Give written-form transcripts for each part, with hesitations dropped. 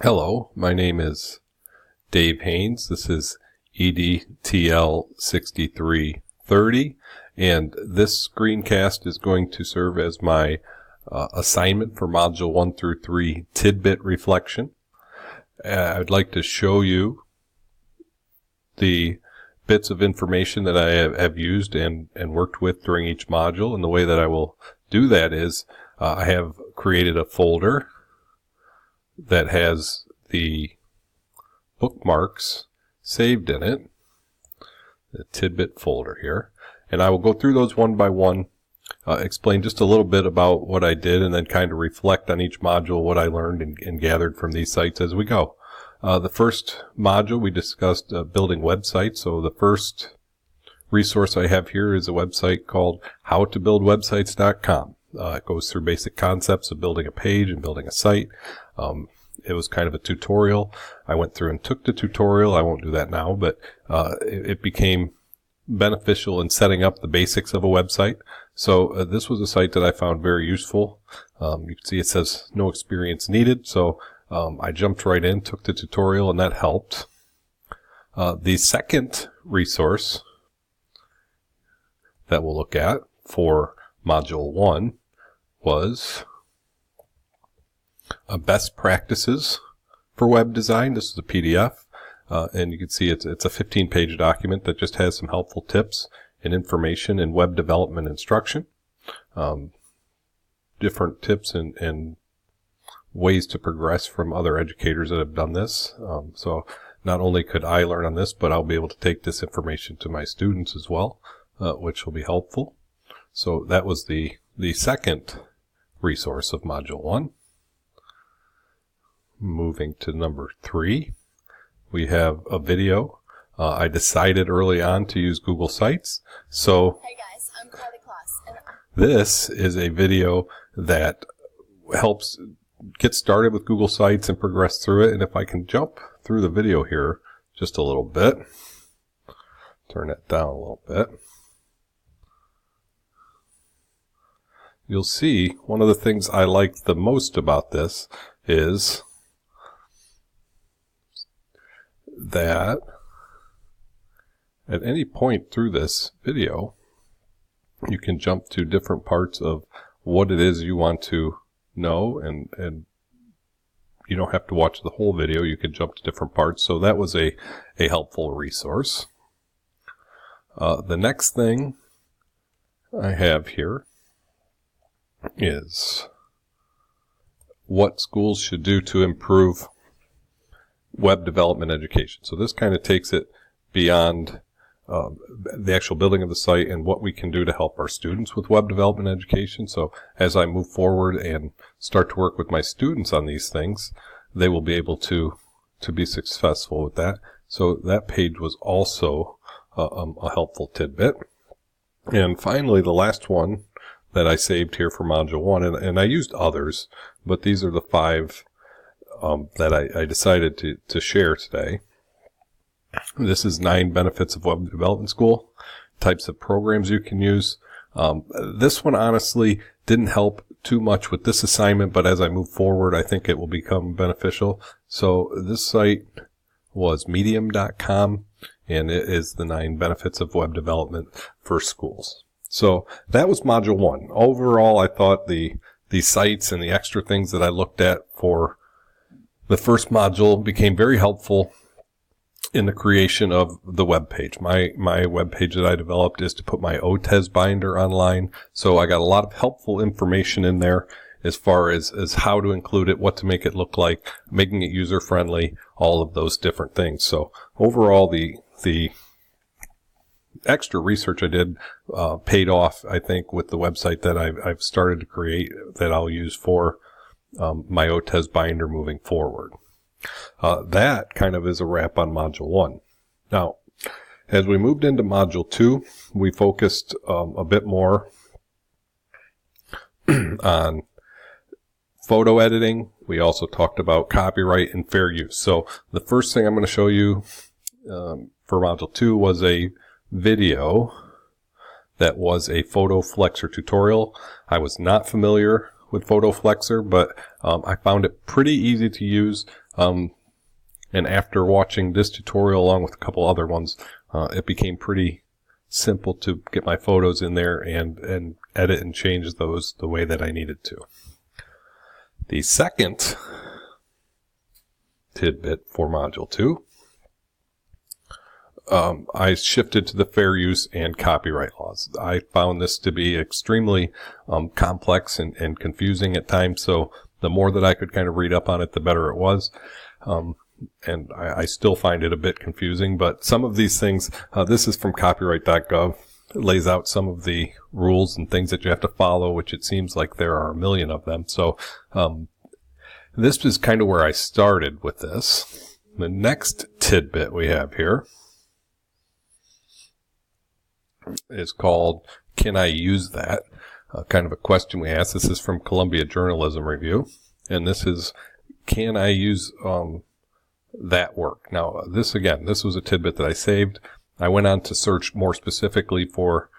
Hello, my name is Dave Haynes. This is EDTL 6330, and this screencast is going to serve as my assignment for Module 1 through 3 Tidbit reflection. I'd like to show you the bits of information that I have used and worked with during each module, and the way that I will do that is I have created a folder that has the bookmarks saved in it, the Tidbit folder here, and I will go through those one by one, explain just a little bit about what I did, and then kind of reflect on each module, what I learned and gathered from these sites as we go. The first module we discussed building websites, so the first resource I have here is a website called howtobuildwebsites.com. It goes through basic concepts of building a page and building a site. It was kind of a tutorial. I went through and took the tutorial. I won't do that now, but it became beneficial in setting up the basics of a website. So this was a site that I found very useful. You can see it says no experience needed. So I jumped right in, took the tutorial, and that helped. The second resource that we'll look at for Module 1 was best practices for web design. This is a PDF, and you can see it's a 15-page document that just has some helpful tips and information in web development instruction, different tips and ways to progress from other educators that have done this. So not only could I learn on this, but I'll be able to take this information to my students as well, which will be helpful. So that was the second resource of Module 1. Moving to number 3, we have a video. I decided early on to use Google Sites. So hey guys, I'm Kylie Kloss, and this is a video that helps get started with Google Sites and progress through it. And if I can jump through the video here just a little bit, turn it down a little bit, you'll see one of the things I like the most about this is that at any point through this video, you can jump to different parts of what it is you want to know, and you don't have to watch the whole video. You can jump to different parts. So that was a helpful resource. The next thing I have here is what schools should do to improve web development education. So this kind of takes it beyond the actual building of the site and what we can do to help our students with web development education. So as I move forward and start to work with my students on these things, they will be able to be successful with that. So that page was also a helpful tidbit. And finally, the last one that I saved here for Module 1, and I used others, but these are the 5 that I decided to share today. This is 9 benefits of web development school, types of programs you can use. This one honestly didn't help too much with this assignment, but as I move forward, I think it will become beneficial. So this site was medium.com, and it is the 9 benefits of web development for schools. So that was Module 1. Overall, I thought the sites and the extra things that I looked at for the first module became very helpful in the creation of the web page. My web page that I developed is to put my OTES binder online. So I got a lot of helpful information in there as far as how to include it, what to make it look like, making it user friendly, all of those different things. So overall, the extra research I did paid off, I think, with the website that I've started to create that I'll use for my OTES binder moving forward. That kind of is a wrap on Module 1. Now, as we moved into Module 2, we focused a bit more on photo editing. We also talked about copyright and fair use. So the first thing I'm going to show you for Module 2 was a video that was a photo Flexor tutorial. I was not familiar with photo Flexor, but I found it pretty easy to use. And after watching this tutorial along with a couple other ones, it became pretty simple to get my photos in there and edit and change those the way that I needed to. The second tidbit for Module 2, I shifted to the fair use and copyright laws. I found this to be extremely complex and confusing at times, so the more that I could kind of read up on it, the better it was. And I still find it a bit confusing, but some of these things, this is from copyright.gov. It lays out some of the rules and things that you have to follow, which it seems like there are a million of them. So this is kind of where I started with this. The next tidbit we have here is called, can I use that? Kind of a question we asked. This is from Columbia Journalism Review. And this is, can I use that work? Now, this was a tidbit that I saved. I went on to search more specifically for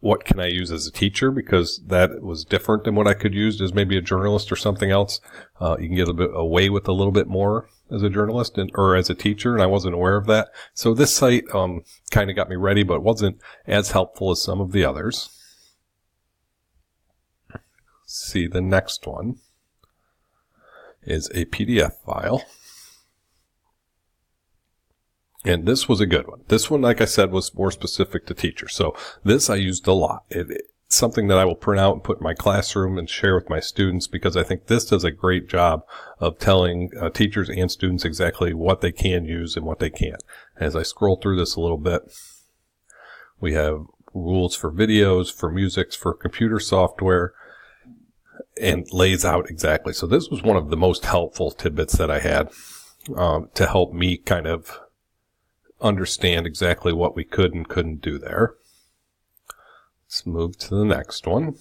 what can I use as a teacher, because that was different than what I could use as maybe a journalist or something else. You can get away with a little bit more as a journalist or as a teacher, and I wasn't aware of that. So this site kind of got me ready, but wasn't as helpful as some of the others. See, the next one is a PDF file. And this was a good one. This one, like I said, was more specific to teachers. So this I used a lot. It's something that I will print out and put in my classroom and share with my students, because I think this does a great job of telling teachers and students exactly what they can use and what they can't. As I scroll through this a little bit, we have rules for videos, for music, for computer software, and lays out exactly. So this was one of the most helpful tidbits that I had to help me kind of understand exactly what we could and couldn't do there. Let's move to the next one.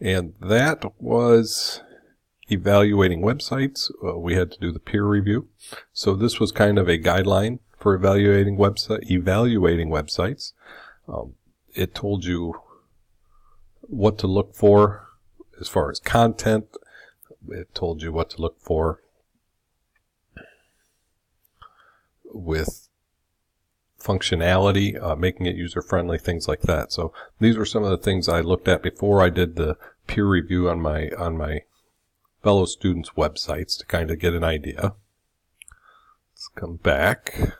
And that was evaluating websites. We had to do the peer review. So this was kind of a guideline for evaluating websites. It told you what to look for as far as content. It told you what to look for with functionality, making it user-friendly, things like that. So these were some of the things I looked at before I did the peer review on my fellow students' websites to kind of get an idea. Let's come back.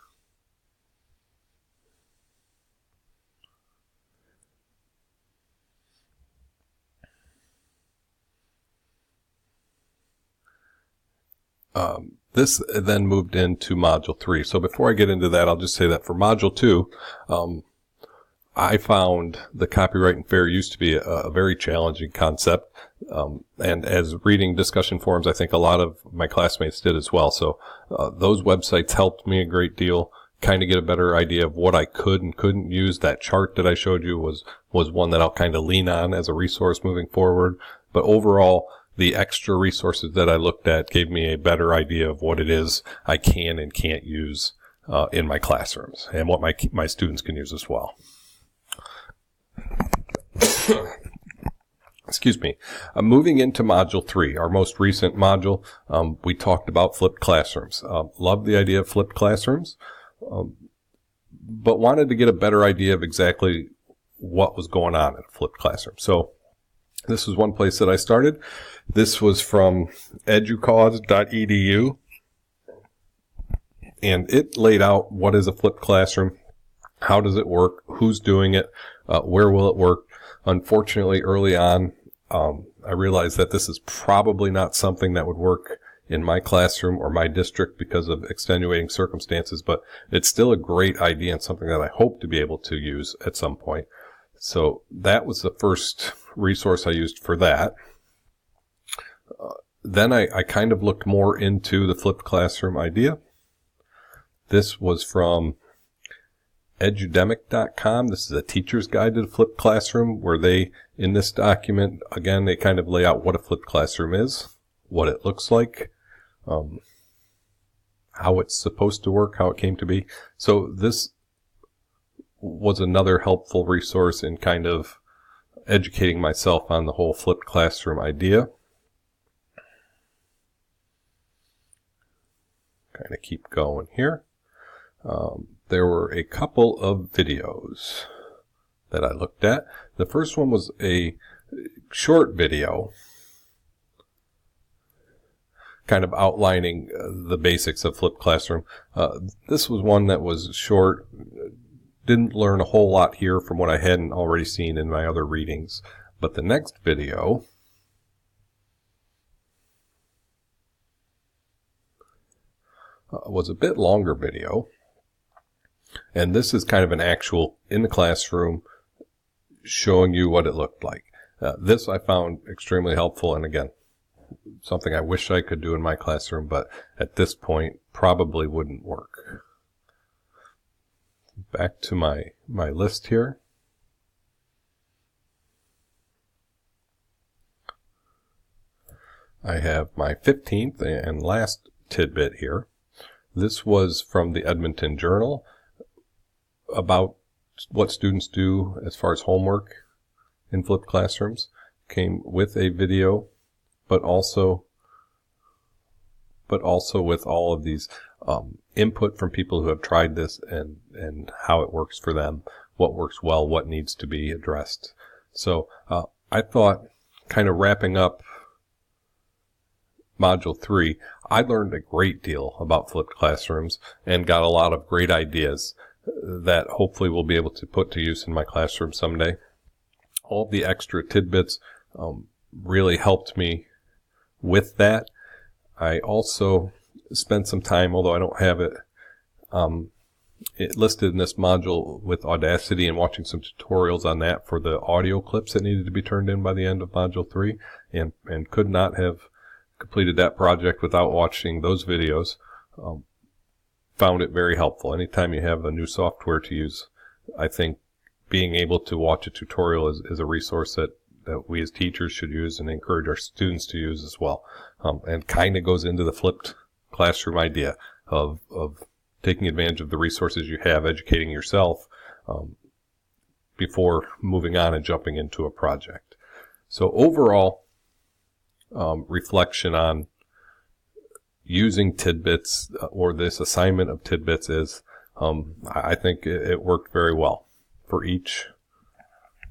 This then moved into Module 3. So before I get into that, I'll just say that for Module 2, I found the copyright and fair use to be a very challenging concept. And as reading discussion forums, I think a lot of my classmates did as well. So those websites helped me a great deal, kind of get a better idea of what I could and couldn't use. That chart that I showed you was one that I'll kind of lean on as a resource moving forward. But overall, the extra resources that I looked at gave me a better idea of what it is I can and can't use in my classrooms, and what my students can use as well. Excuse me. Moving into Module 3, our most recent module, we talked about flipped classrooms. Love the idea of flipped classrooms, but wanted to get a better idea of exactly what was going on in a flipped classroom. So this was one place that I started. This was from educause.edu, and it laid out what is a flipped classroom, how does it work, who's doing it, where will it work. Unfortunately, early on, I realized that this is probably not something that would work in my classroom or my district because of extenuating circumstances, but it's still a great idea and something that I hope to be able to use at some point. So that was the first resource I used for that. Then I kind of looked more into the flipped classroom idea. This was from edudemic.com. This is a teacher's guide to the flipped classroom, where they, in this document, again, they kind of lay out what a flipped classroom is, what it looks like, how it's supposed to work, how it came to be. So this was another helpful resource in kind of educating myself on the whole flipped classroom idea. kind of keep going here. There were a couple of videos that I looked at. The first one was a short video kind of outlining the basics of flipped classroom. This was one that was short. Didn't learn a whole lot here from what I hadn't already seen in my other readings. But the next video was a bit longer video. And this is kind of an actual in the classroom showing you what it looked like. This I found extremely helpful, and again, something I wish I could do in my classroom, but at this point probably wouldn't work. Back to my list here. I have my 15th and last tidbit here. This was from the Edmonton Journal about what students do as far as homework in flipped classrooms. Came with a video, but also with all of these input from people who have tried this and how it works for them, what works well, what needs to be addressed. So I thought, kind of wrapping up Module 3, I learned a great deal about flipped classrooms and got a lot of great ideas that hopefully we'll be able to put to use in my classroom someday. All the extra tidbits really helped me with that. I also spent some time, although I don't have it listed in this module, with Audacity and watching some tutorials on that for the audio clips that needed to be turned in by the end of Module 3, and could not have completed that project without watching those videos. Found it very helpful. Anytime you have a new software to use, I think being able to watch a tutorial is a resource that we as teachers should use and encourage our students to use as well. And kind of goes into the flipped classroom idea of taking advantage of the resources you have, educating yourself before moving on and jumping into a project. So overall, reflection on using tidbits or this assignment of tidbits is, I think it worked very well. For each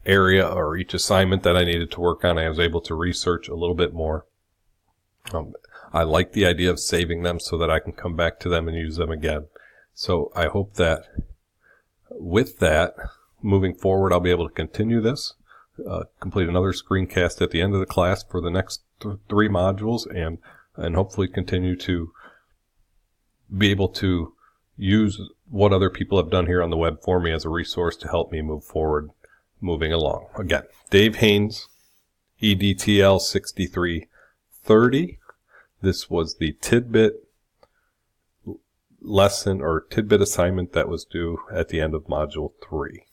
area or each assignment that I needed to work on, I was able to research a little bit more. I like the idea of saving them so that I can come back to them and use them again. So I hope that with that, moving forward, I'll be able to continue this, complete another screencast at the end of the class for the next 3 modules, and hopefully continue to be able to use what other people have done here on the web for me as a resource to help me move forward, moving along. Again, Dave Haynes, EDTL 6330. This was the tidbit lesson or tidbit assignment that was due at the end of Module 3.